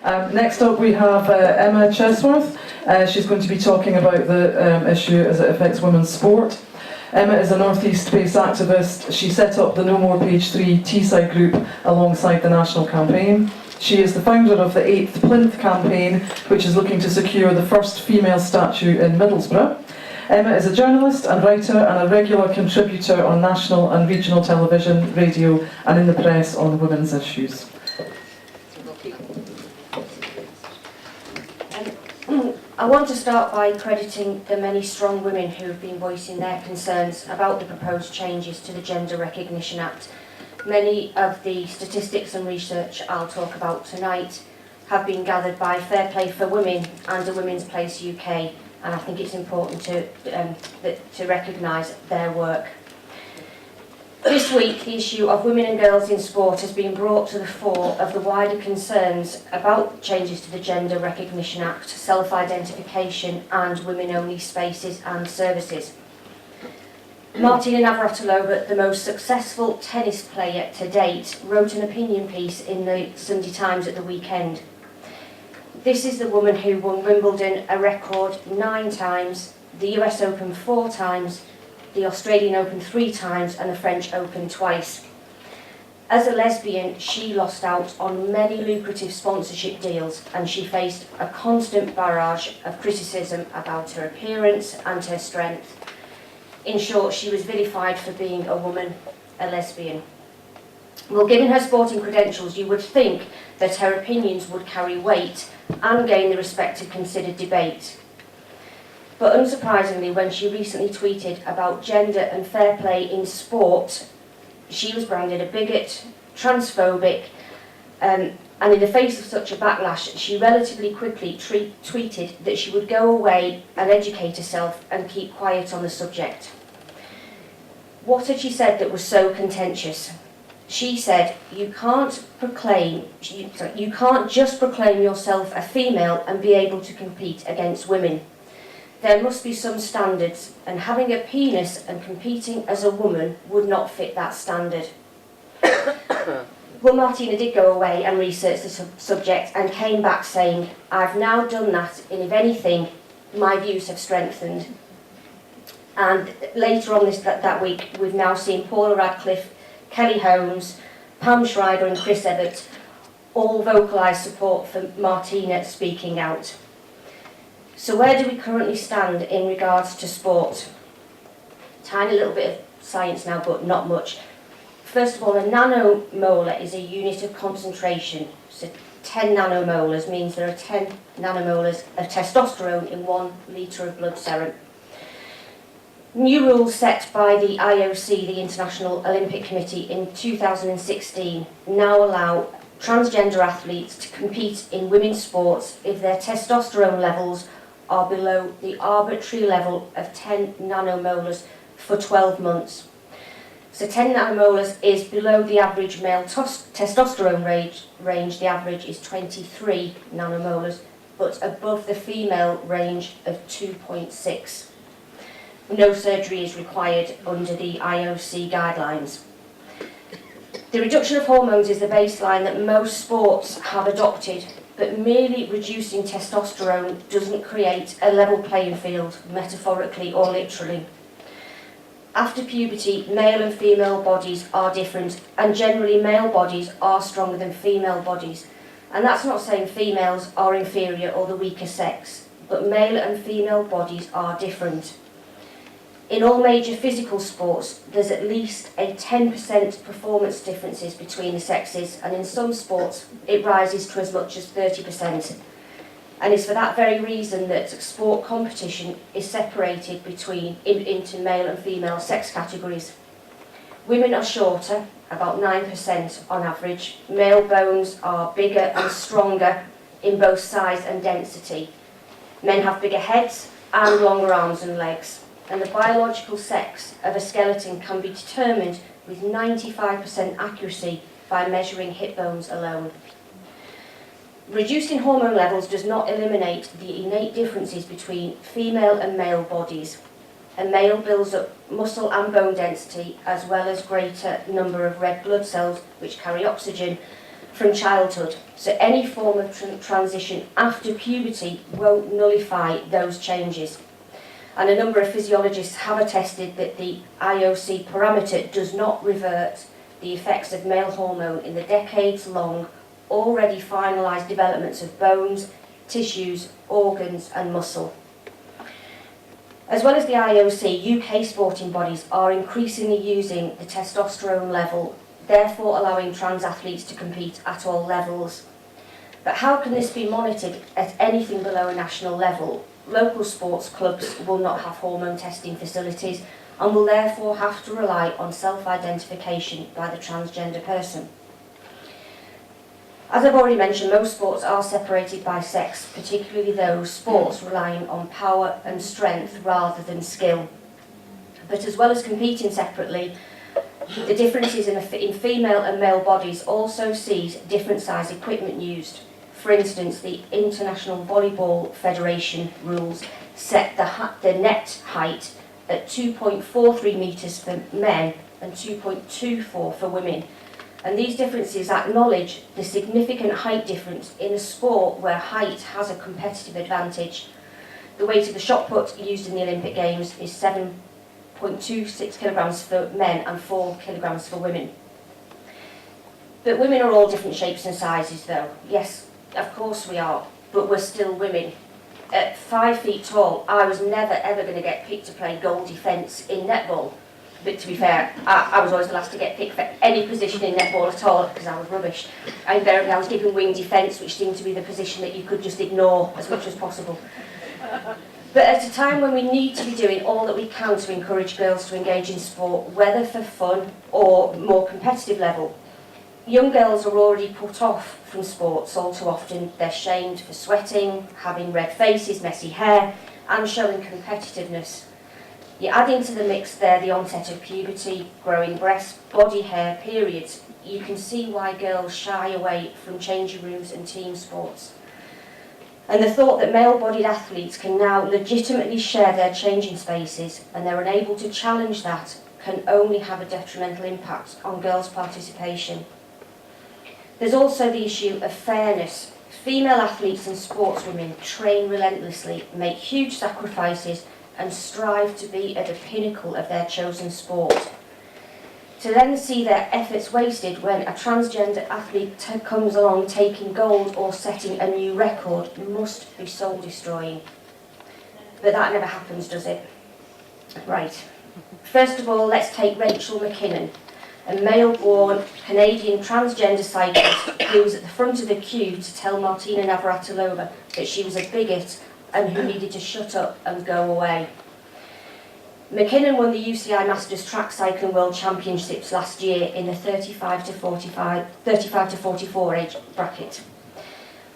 Next up we have Emma Chesworth. She's going to be talking about the issue as it affects women's sport. Emma is a North East-based activist. She set up the No More Page 3 Teesside group alongside the national campaign. She is the founder of the 8th Plinth campaign, which is looking to secure the first female statue in Middlesbrough. Emma is a journalist and writer and a regular contributor on national and regional television, radio and in the press on women's issues. I want to start by crediting the many strong women who have been voicing their concerns about the proposed changes to the Gender Recognition Act. Many of the statistics and research I'll talk about tonight have been gathered by Fair Play for Women and a Women's Place UK, and I think it's important to recognise their work. This week, the issue of women and girls in sport has been brought to the fore of the wider concerns about changes to the Gender Recognition Act, self-identification and women-only spaces and services. Martina Navratilova, the most successful tennis player to date, wrote an opinion piece in the Sunday Times at the weekend. This is the woman who won Wimbledon a record 9 times, the US Open 4 times, the Australian Open 3 times and the French Open twice. As a lesbian, she lost out on many lucrative sponsorship deals and she faced a constant barrage of criticism about her appearance and her strength. In short, she was vilified for being a woman, a lesbian. Well, given her sporting credentials, you would think that her opinions would carry weight and gain the respect of considered debate. But unsurprisingly, when she recently tweeted about gender and fair play in sport, she was branded a bigot, transphobic, and in the face of such a backlash, she relatively quickly tweeted that she would go away and educate herself and keep quiet on the subject. What had she said that was so contentious? She said, you can't just proclaim yourself a female and be able to compete against women. There must be some standards, and having a penis and competing as a woman would not fit that standard. Well, Martina did go away and research the subject and came back saying, I've now done that, and if anything, my views have strengthened. And later on that week, we've now seen Paula Radcliffe, Kelly Holmes, Pam Schreiber and Chris Evert all vocalise support for Martina speaking out. So where do we currently stand in regards to sport? Tiny little bit of science now, but not much. First of all, a nanomolar is a unit of concentration. So 10 nanomolars means there are 10 nanomolars of testosterone in 1 litre of blood serum. New rules set by the IOC, the International Olympic Committee, in 2016 now allow transgender athletes to compete in women's sports if their testosterone levels are below the arbitrary level of 10 nanomolars for 12 months. So 10 nanomolars is below the average male testosterone range. The average is 23 nanomolars, but above the female range of 2.6. No surgery is required under the IOC guidelines. The reduction of hormones is the baseline that most sports have adopted, but merely reducing testosterone doesn't create a level playing field, metaphorically or literally. After puberty, male and female bodies are different, and generally male bodies are stronger than female bodies. And that's not saying females are inferior or the weaker sex, but male and female bodies are different. In all major physical sports, there's at least a 10% performance differences between the sexes, and in some sports it rises to as much as 30%. And it's for that very reason that sport competition is separated into male and female sex categories. Women are shorter, about 9% on average. Male bones are bigger and stronger in both size and density. Men have bigger heads and longer arms and legs. And the biological sex of a skeleton can be determined with 95% accuracy by measuring hip bones alone. Reducing hormone levels does not eliminate the innate differences between female and male bodies. A male builds up muscle and bone density as well as greater number of red blood cells which carry oxygen, from childhood. So any form of transition after puberty won't nullify those changes. And a number of physiologists have attested that the IOC parameter does not revert the effects of male hormone in the decades-long, already finalised developments of bones, tissues, organs and muscle. As well as the IOC, UK sporting bodies are increasingly using the testosterone level, therefore allowing trans athletes to compete at all levels. But how can this be monitored at anything below a national level? Local sports clubs will not have hormone testing facilities and will therefore have to rely on self-identification by the transgender person. As I've already mentioned, most sports are separated by sex, particularly those sports relying on power and strength rather than skill. But as well as competing separately, the differences in female and male bodies also sees different size equipment used. For instance, the International Volleyball Federation rules set the net height at 2.43 metres for men and 2.24 for women. And these differences acknowledge the significant height difference in a sport where height has a competitive advantage. The weight of the shot put used in the Olympic Games is 7.26 kilograms for men and 4 kilograms for women. But women are all different shapes and sizes though. Yes, of course we are, but we're still women. At 5 feet tall, I was never ever going to get picked to play goal defence in netball. But to be fair, I was always the last to get picked for any position in netball at all because I was rubbish. Invariably I was given wing defence, which seemed to be the position that you could just ignore as much as possible. But at a time when we need to be doing all that we can to encourage girls to engage in sport, whether for fun or more competitive level, young girls are already put off from sports all too often. They're shamed for sweating, having red faces, messy hair, and showing competitiveness. You add into the mix there the onset of puberty, growing breasts, body hair, periods. You can see why girls shy away from changing rooms and team sports. And the thought that male-bodied athletes can now legitimately share their changing spaces and they're unable to challenge that can only have a detrimental impact on girls' participation. There's also the issue of fairness. Female athletes and sportswomen train relentlessly, make huge sacrifices and strive to be at the pinnacle of their chosen sport. To then see their efforts wasted when a transgender athlete comes along taking gold or setting a new record must be soul-destroying. But that never happens, does it? Right. First of all, let's take Rachel McKinnon, a male-born Canadian transgender cyclist who was at the front of the queue to tell Martina Navratilova that she was a bigot and who needed to shut up and go away. McKinnon won the UCI Masters Track Cycling World Championships last year in the 35 to 44 age bracket.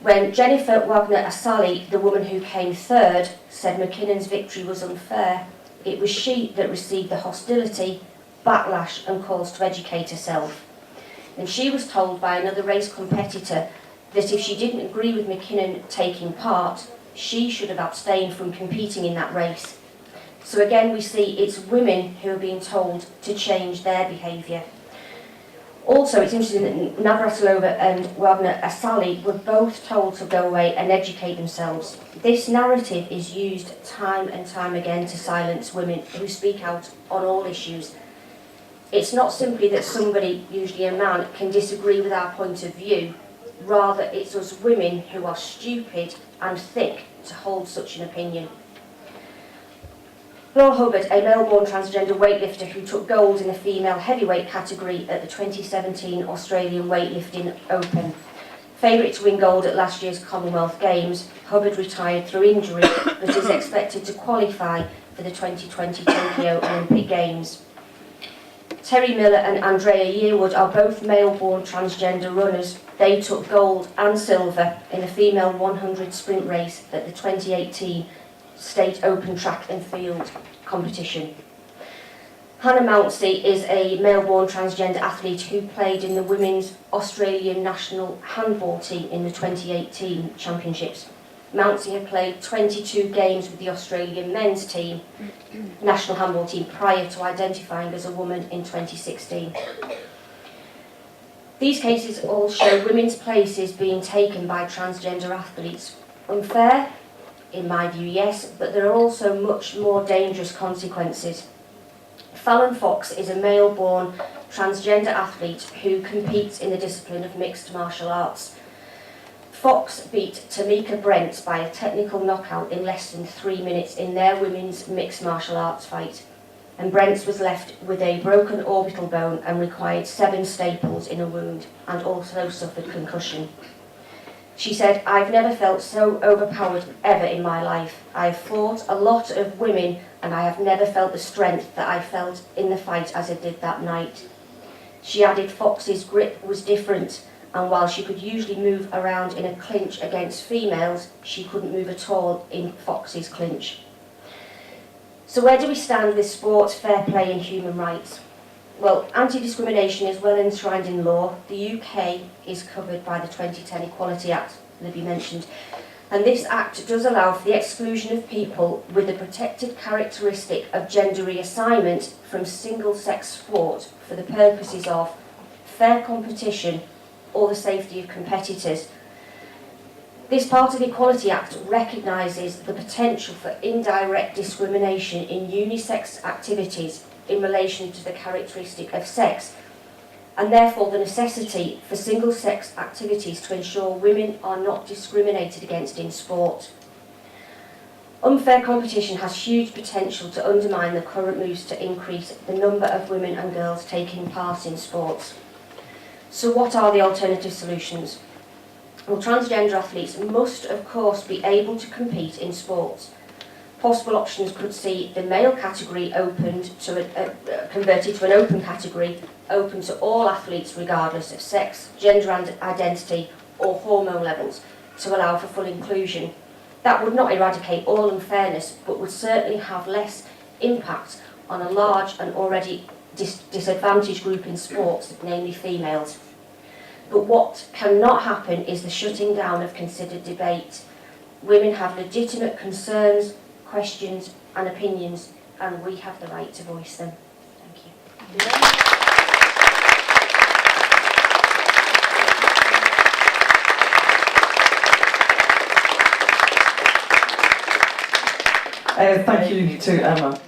When Jennifer Wagner-Asali, the woman who came third, said McKinnon's victory was unfair, it was she that received the hostility, backlash and calls to educate herself. And she was told by another race competitor that if she didn't agree with McKinnon taking part, she should have abstained from competing in that race. So again we see it's women who are being told to change their behaviour. Also it's interesting that Navratilova and Wagner-Asali were both told to go away and educate themselves. This narrative is used time and time again to silence women who speak out on all issues. It's not simply that somebody, usually a man, can disagree with our point of view. Rather, it's us women who are stupid and thick to hold such an opinion. Laura Hubbard, a male-born transgender weightlifter who took gold in the female heavyweight category at the 2017 Australian Weightlifting Open. Favourite to win gold at last year's Commonwealth Games, Hubbard retired through injury but is expected to qualify for the 2020 Tokyo Olympic Games. Terry Miller and Andrea Yearwood are both male-born transgender runners. They took gold and silver in the female 100 sprint race at the 2018 State Open Track and Field competition. Hannah Mounsey is a male-born transgender athlete who played in the women's Australian national handball team in the 2018 championships. Mounsey had played 22 games with the Australian men's team, national handball team, prior to identifying as a woman in 2016. These cases all show women's places being taken by transgender athletes. Unfair? In my view, yes, but there are also much more dangerous consequences. Fallon Fox is a male-born transgender athlete who competes in the discipline of mixed martial arts. Fox beat Tamika Brent by a technical knockout in less than 3 minutes in their women's mixed martial arts fight, and Brent was left with a broken orbital bone and required 7 staples in a wound, and also suffered concussion. She said, "I've never felt so overpowered ever in my life. I have fought a lot of women and I have never felt the strength that I felt in the fight as I did that night." She added Fox's grip was different, and while she could usually move around in a clinch against females, she couldn't move at all in Fox's clinch. So where do we stand with sport, fair play and human rights? Well, anti-discrimination is well enshrined in law. The UK is covered by the 2010 Equality Act, Libby mentioned, and this act does allow for the exclusion of people with the protected characteristic of gender reassignment from single-sex sport for the purposes of fair competition or the safety of competitors. This part of the Equality Act recognises the potential for indirect discrimination in unisex activities in relation to the characteristic of sex, and therefore the necessity for single-sex activities to ensure women are not discriminated against in sport. Unfair competition has huge potential to undermine the current moves to increase the number of women and girls taking part in sports. So what are the alternative solutions? Well, transgender athletes must, of course, be able to compete in sports. Possible options could see the male category converted to an open category, open to all athletes regardless of sex, gender identity or hormone levels, to allow for full inclusion. That would not eradicate all unfairness, but would certainly have less impact on a large and already disadvantaged group in sports, namely females. But what cannot happen is the shutting down of considered debate. Women have legitimate concerns, questions and opinions, and we have the right to voice them. Thank you. Thank you to Emma.